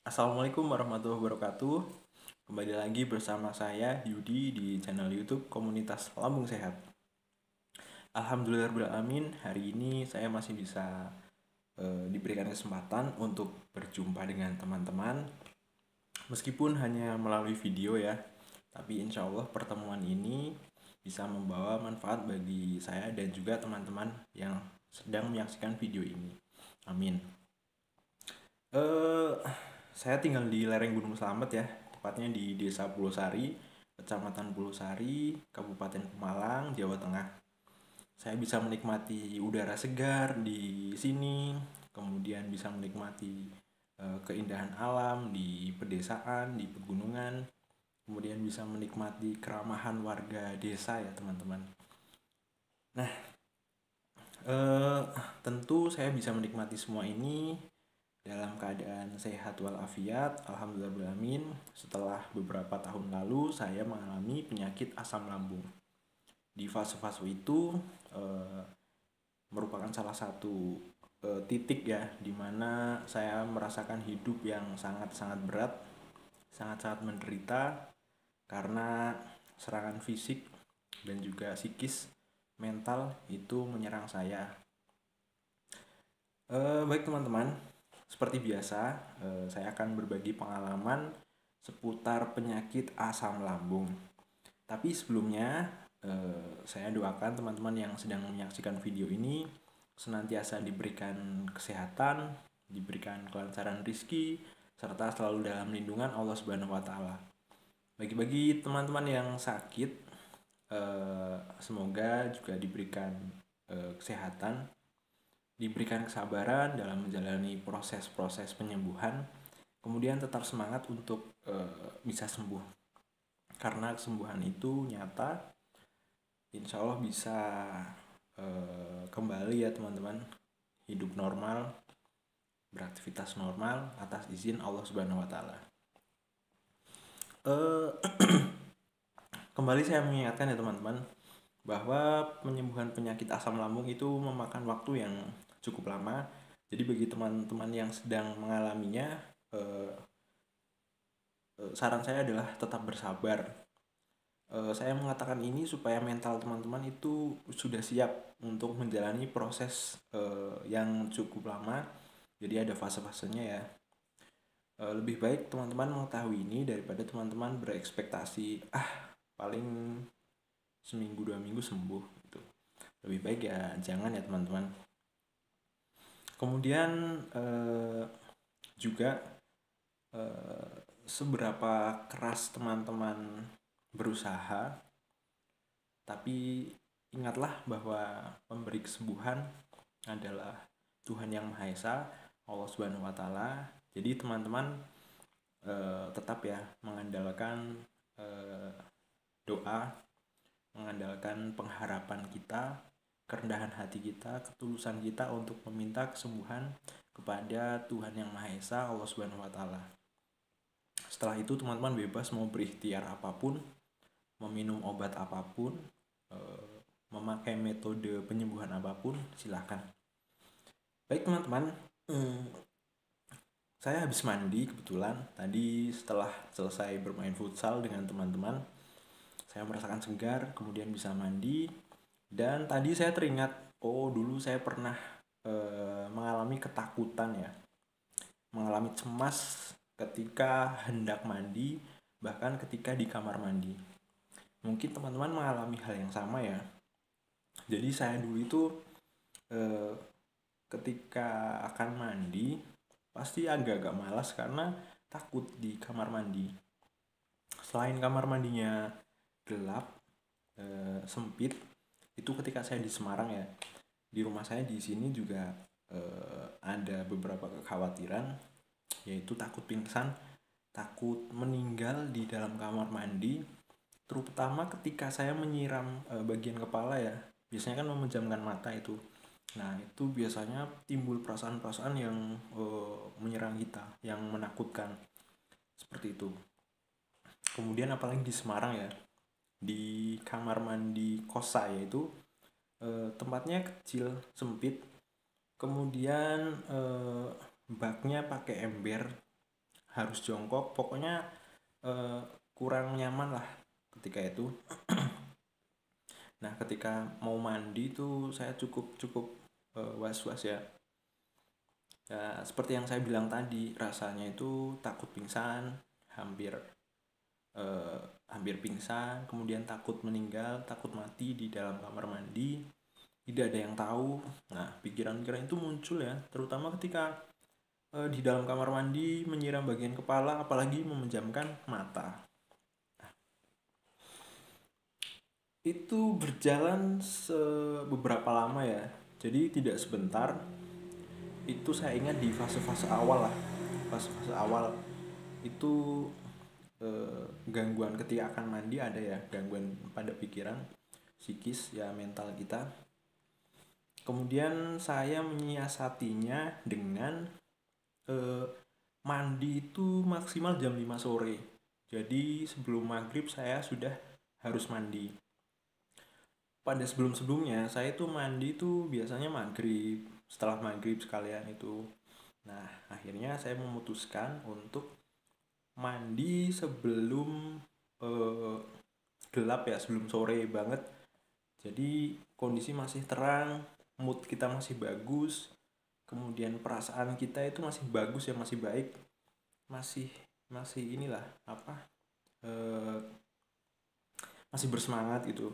Assalamualaikum warahmatullahi wabarakatuh. Kembali lagi bersama saya Yudi di channel YouTube Komunitas Lambung Sehat. Alhamdulillahirobbilalamin, hari ini saya masih bisa diberikan kesempatan untuk berjumpa dengan teman-teman. Meskipun hanya melalui video ya, tapi insya Allah pertemuan ini bisa membawa manfaat bagi saya dan juga teman-teman yang sedang menyaksikan video ini. Amin. Eh, saya tinggal di lereng Gunung Slamet ya, tepatnya di Desa Pulosari, Kecamatan Pulosari, Kabupaten Pemalang, Jawa Tengah. Saya bisa menikmati udara segar di sini, kemudian bisa menikmati keindahan alam di pedesaan, di pegunungan, kemudian bisa menikmati keramahan warga desa ya teman-teman. Nah, eh, tentu saya bisa menikmati semua ini dalam keadaan sehat walafiat, alhamdulillahirobbilalamin. Setelah beberapa tahun lalu saya mengalami penyakit asam lambung. Di fase-fase itu eh, merupakan salah satu titik ya di mana saya merasakan hidup yang sangat-sangat berat, sangat-sangat menderita karena serangan fisik dan juga psikis, mental itu menyerang saya. Baik teman-teman, seperti biasa, saya akan berbagi pengalaman seputar penyakit asam lambung. Tapi sebelumnya, saya doakan teman-teman yang sedang menyaksikan video ini senantiasa diberikan kesehatan, diberikan kelancaran rizki, serta selalu dalam lindungan Allah Subhanahu wa Ta'ala. Bagi teman-teman yang sakit, semoga juga diberikan kesehatan, diberikan kesabaran dalam menjalani proses-proses penyembuhan, kemudian tetap semangat untuk bisa sembuh, karena kesembuhan itu nyata, insya Allah bisa kembali ya teman-teman, hidup normal, beraktivitas normal atas izin Allah Subhanahu Wa Taala. Kembali saya mengingatkan ya teman-teman, bahwa penyembuhan penyakit asam lambung itu memakan waktu yang cukup lama. Jadi bagi teman-teman yang sedang mengalaminya, saran saya adalah tetap bersabar. Saya mengatakan ini supaya mental teman-teman itu sudah siap untuk menjalani proses yang cukup lama. Jadi ada fase-fasenya ya. Lebih baik teman-teman mengetahui ini daripada teman-teman berekspektasi paling seminggu 2 minggu sembuh gitu. Lebih baik ya jangan ya teman-teman. Kemudian juga seberapa keras teman-teman berusaha, tapi ingatlah bahwa pemberi kesembuhan adalah Tuhan Yang Maha Esa, Allah Subhanahu wa Ta'ala. Jadi teman-teman tetap ya mengandalkan doa, mengandalkan pengharapan kita, kerendahan hati kita, ketulusan kita untuk meminta kesembuhan kepada Tuhan Yang Maha Esa, Allah Subhanahu wa Ta'ala. Setelah itu teman-teman bebas mau berikhtiar apapun, meminum obat apapun, memakai metode penyembuhan apapun, silahkan. Baik teman-teman, saya habis mandi kebetulan. Tadi setelah selesai bermain futsal dengan teman-teman, saya merasakan segar, kemudian bisa mandi. Dan tadi saya teringat, dulu saya pernah mengalami ketakutan ya, mengalami cemas ketika hendak mandi, bahkan ketika di kamar mandi. Mungkin teman-teman mengalami hal yang sama ya. Jadi saya dulu itu ketika akan mandi pasti agak-agak malas karena takut di kamar mandi. Selain kamar mandinya gelap, sempit, itu ketika saya di Semarang ya. Di rumah saya di sini juga ada beberapa kekhawatiran, yaitu takut pingsan, takut meninggal di dalam kamar mandi, terutama ketika saya menyiram bagian kepala ya. Biasanya kan memejamkan mata itu. Nah itu biasanya timbul perasaan-perasaan yang menyerang kita, yang menakutkan, seperti itu. Kemudian apalagi di Semarang ya, di kamar mandi kos saya itu tempatnya kecil, sempit, kemudian baknya pakai ember, harus jongkok, pokoknya kurang nyaman lah ketika itu. Nah, ketika mau mandi tuh saya cukup was-was ya. Ya, seperti yang saya bilang tadi, rasanya itu takut pingsan, hampir eh, hampir pingsan, kemudian takut meninggal, takut mati di dalam kamar mandi. Tidak ada yang tahu. Nah, pikiran-pikiran itu muncul ya, terutama ketika di dalam kamar mandi menyiram bagian kepala, apalagi memejamkan mata. Itu berjalan beberapa lama ya, jadi tidak sebentar. Itu saya ingat di fase-fase awal lah, fase-fase awal itu gangguan ketika akan mandi ada ya, gangguan pada pikiran, psikis ya, mental kita. Kemudian saya menyiasatinya dengan mandi itu maksimal jam 5 sore. Jadi sebelum maghrib saya sudah harus mandi. Pada sebelum-sebelumnya saya tuh mandi tuh biasanya maghrib, setelah maghrib sekalian itu. Nah, akhirnya saya memutuskan untuk mandi sebelum gelap ya, sebelum sore banget. Jadi kondisi masih terang, mood kita masih bagus, kemudian perasaan kita itu masih bagus ya, masih baik, masih masih inilah apa, masih bersemangat gitu.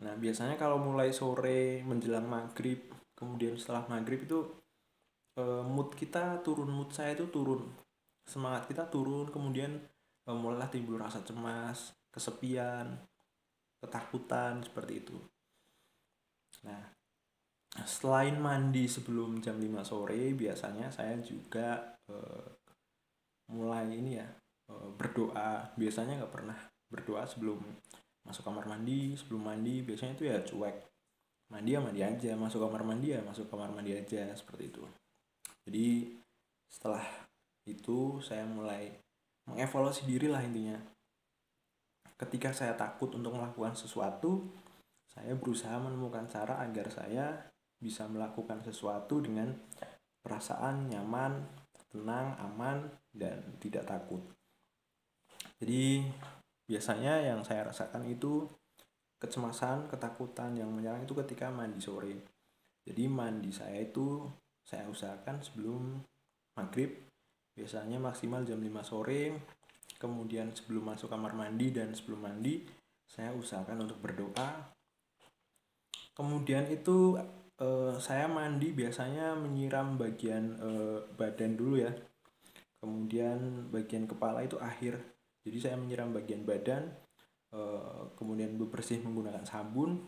Nah, biasanya kalau mulai sore menjelang maghrib, kemudian setelah maghrib itu mood kita turun, mood saya itu turun, semangat kita turun, kemudian mulailah timbul rasa cemas, kesepian, ketakutan, seperti itu. Nah, selain mandi sebelum jam 5 sore, biasanya saya juga mulai ini ya, berdoa. Biasanya nggak pernah berdoa sebelum masuk kamar mandi. Sebelum mandi biasanya itu ya cuek, mandi ya mandi aja, masuk kamar mandi ya masuk kamar mandi aja, seperti itu. Jadi setelah itu saya mulai mengevaluasi diri lah intinya. Ketika saya takut untuk melakukan sesuatu, saya berusaha menemukan cara agar saya bisa melakukan sesuatu dengan perasaan nyaman, tenang, aman, dan tidak takut. Jadi biasanya yang saya rasakan itu kecemasan, ketakutan yang menyerang itu ketika mandi sore. Jadi mandi saya itu saya usahakan sebelum maghrib, biasanya maksimal jam 5 sore. Kemudian sebelum masuk kamar mandi dan sebelum mandi saya usahakan untuk berdoa. Kemudian itu saya mandi biasanya menyiram bagian badan dulu ya, kemudian bagian kepala itu akhir. Jadi saya menyiram bagian badan, kemudian bebersih menggunakan sabun,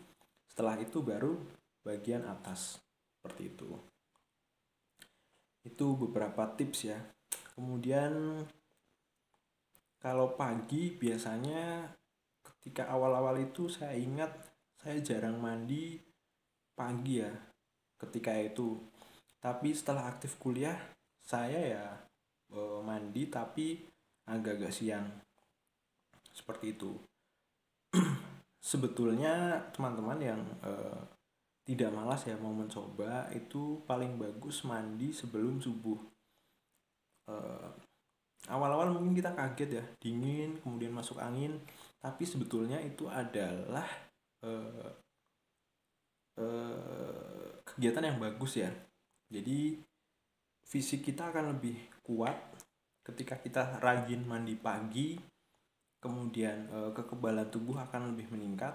setelah itu baru bagian atas, seperti itu. Itu beberapa tips ya. Kemudian kalau pagi biasanya ketika awal-awal itu saya ingat saya jarang mandi pagi ya ketika itu. Tapi setelah aktif kuliah saya ya mandi tapi agak-agak siang, seperti itu. Sebetulnya teman-teman yang tidak malas ya mau mencoba, itu paling bagus mandi sebelum subuh. Awal-awal mungkin kita kaget ya, dingin kemudian masuk angin, tapi sebetulnya itu adalah kegiatan yang bagus ya. Jadi fisik kita akan lebih kuat ketika kita rajin mandi pagi, kemudian kekebalan tubuh akan lebih meningkat,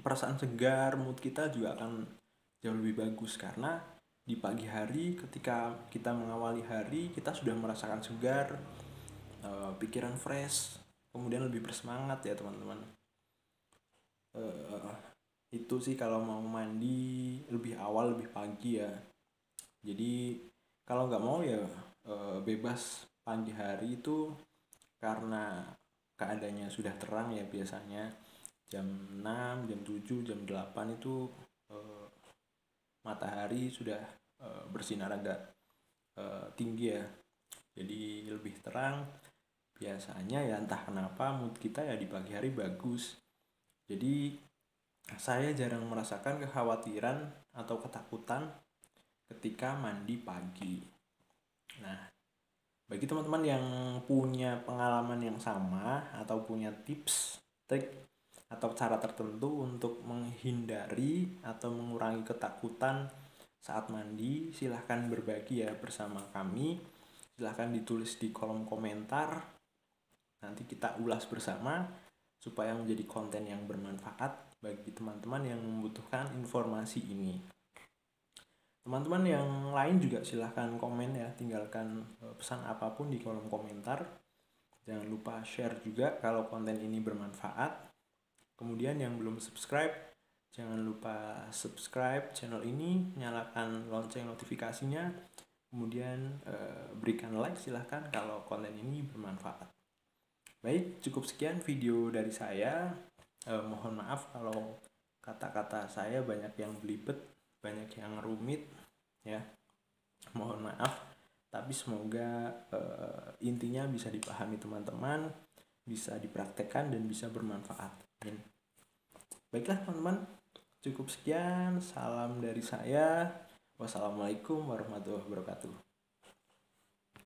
perasaan segar, mood kita juga akan jauh lebih bagus karena di pagi hari ketika kita mengawali hari kita sudah merasakan segar, pikiran fresh, kemudian lebih bersemangat ya teman-teman. Itu sih kalau mau mandi lebih awal, lebih pagi ya. Jadi kalau nggak mau ya bebas pagi hari itu, karena keadaannya sudah terang ya, biasanya jam 6, jam 7, jam 8 itu matahari sudah bersinar agak tinggi ya, jadi lebih terang. Biasanya ya entah kenapa mood kita ya di pagi hari bagus. Jadi saya jarang merasakan kekhawatiran atau ketakutan ketika mandi pagi. Nah, Bagi teman-teman yang punya pengalaman yang sama atau punya tips, trik, atau cara tertentu untuk menghindari atau mengurangi ketakutan saat mandi, silahkan berbagi ya bersama kami. Silahkan ditulis di kolom komentar. Nanti kita ulas bersama supaya menjadi konten yang bermanfaat bagi teman-teman yang membutuhkan informasi ini. Teman-teman yang lain juga silahkan komen ya, tinggalkan pesan apapun di kolom komentar. Jangan lupa share juga kalau konten ini bermanfaat. Kemudian yang belum subscribe, jangan lupa subscribe channel ini, nyalakan lonceng notifikasinya. Kemudian berikan like silahkan kalau konten ini bermanfaat. Baik, cukup sekian video dari saya. Mohon maaf kalau kata-kata saya banyak yang belibet, banyak yang rumit ya, mohon maaf, tapi semoga intinya bisa dipahami teman-teman, bisa dipraktekkan dan bisa bermanfaat. Baiklah teman-teman, cukup sekian, salam dari saya, wassalamualaikum warahmatullahi wabarakatuh.